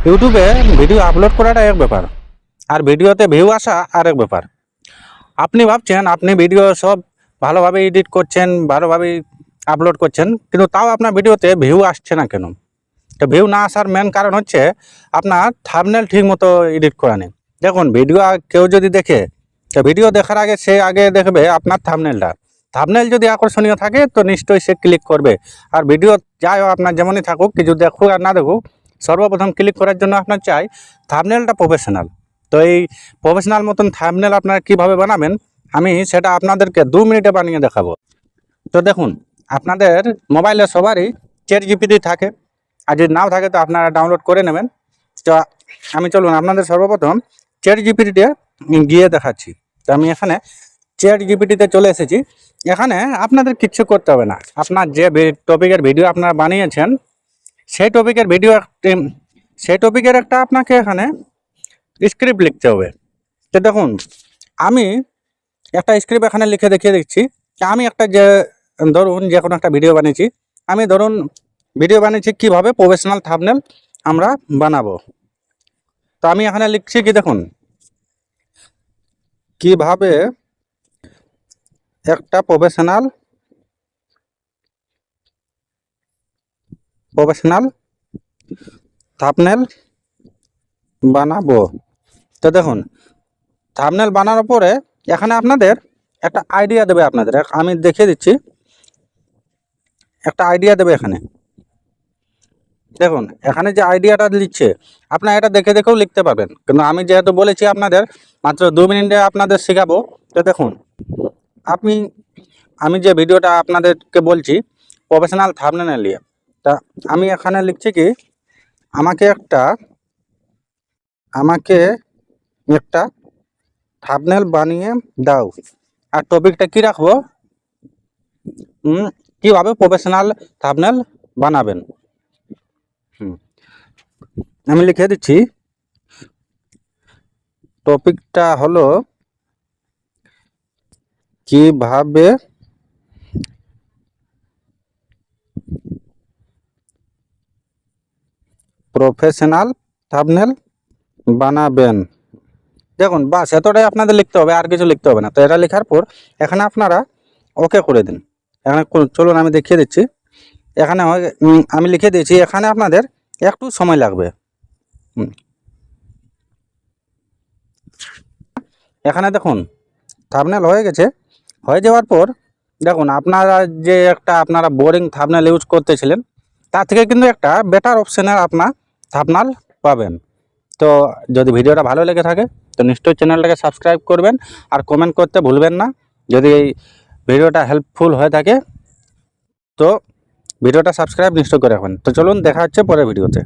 ইউটিউবে video upload করাটা এক ব্যাপার, আর ভিডিওতে ভিউ আসা আর এক ব্যাপার। আপনি ভাবছেন আপনি ভিডিও সব ভালোভাবে এডিট করছেন, ভালোভাবে আপলোড করছেন, কিন্তু তাও আপনার ভিডিওতে ভিউ আসছে না কেন? তো ভিউ না আসার মেন কারণ হচ্ছে আপনার থাম্বনেল ঠিক মতো এডিট করা নেই। দেখুন, ভিডিও কেউ যদি দেখে, তো ভিডিও দেখার আগে সে আগে দেখবে আপনার থাম্বনেলটা। থাম্বনেল যদি আকর্ষণীয় থাকে তো নিশ্চয়ই সে ক্লিক করবে। আর ভিডিও যাই হোক আপনার যেমনই থাকুক, কিছু দেখুক আর না দেখুক, সর্বপ্রথম ক্লিক করার জন্য আপনার চাই থাম্বনেলটা প্রফেশনাল। তো এই প্রফেশনাল মতন থাম্বনেল আপনারা কীভাবে বানাবেন, আমি সেটা আপনাদেরকে 2 মিনিটে বানিয়ে দেখাবো। তো দেখুন, আপনাদের মোবাইলে সবারই ChatGPT থাকে, আর যদি নাও থাকে তো আপনারা ডাউনলোড করে নেবেন। তো আমি চলুন আপনাদের সর্বপ্রথম ChatGPT-তে গিয়ে দেখাচ্ছি। তো আমি এখানে ChatGPT-তে চলে এসেছি। এখানে আপনাদের কিচ্ছু করতে হবে না, আপনার যে টপিকের ভিডিও আপনারা বানিয়েছেন সেই টপিকের একটা আপনাকে এখানে স্ক্রিপ্ট লিখতে হবে। তো দেখুন, আমি একটা স্ক্রিপ্ট এখানে লিখে দেখিয়ে দিচ্ছি। আমি একটা ধরুন যে কোনো একটা ভিডিও বানিয়েছি, আমি ধরুন ভিডিও বানিয়েছি কীভাবে প্রফেশনাল থাম্বনেল আমরা বানাবো। তো আমি এখানে লিখছি কি, দেখুন, কিভাবে একটা প্রফেশনাল থাম্বনেল বানাবো। তো দেখুন, থাম্বনেল বানানোর পরে এখানে আপনাদের একটা আইডিয়া দেবে। আপনাদের আমি দেখিয়ে দিচ্ছি, একটা আইডিয়া দেবে এখানে। দেখুন, এখানে যে আইডিয়াটা লিখছে আপনারা এটা দেখে দেখেও লিখতে পারবেন, কিন্তু আমি যেহেতু বলেছি আপনাদের মাত্র 2 মিনিটে আপনাদের শেখাবো। তো দেখুন, আমি যে ভিডিওটা আপনাদেরকে বলছি প্রফেশনাল থাম্বনেল নিয়ে, তা আমি এখানে লিখছি কি, আমাকে একটা থাম্বনেল বানিয়ে দাও। আর টপিকটা কি রাখবো, কীভাবে প্রফেশনাল থাম্বনেল বানাবেন। আমি লিখে দিচ্ছি, টপিকটা হলো কিভাবে প্রফেশনাল থাম্বনেল বানাবেন। দেখুন, বাস এতটাই আপনাদের লিখতে হবে, আর কিছু লিখতে হবে না। তো এটা লেখার পর এখানে আপনারা ওকে করে দিন। এখানে চলুন আমি দেখিয়ে দিচ্ছি। এখানে আমি লিখে দিয়েছি, এখানে আপনাদের একটু সময় লাগবে। এখানে দেখুন থাম্বনেল হয়ে গেছে। হয়ে যাওয়ার পর দেখুন, আপনারা যে আপনারা বোরিং থাম্বনেল ইউজ করতেছিলেন, তার থেকে কিন্তু একটা বেটার অপশানের আপনার থাম্বনেল পাবেন। তো যদি ভিডিওটা ভালো লেগে থাকে তো নিশ্চয়ই চ্যানেলটাকে সাবস্ক্রাইব করবেন, আর কমেন্ট করতে ভুলবেন না। যদি এই ভিডিওটা হেল্পফুল হয়ে থাকে তো ভিডিওটা সাবস্ক্রাইব নিশ্চয় করে রাখবেন। তো চলুন, দেখা হচ্ছে পরের ভিডিওতে।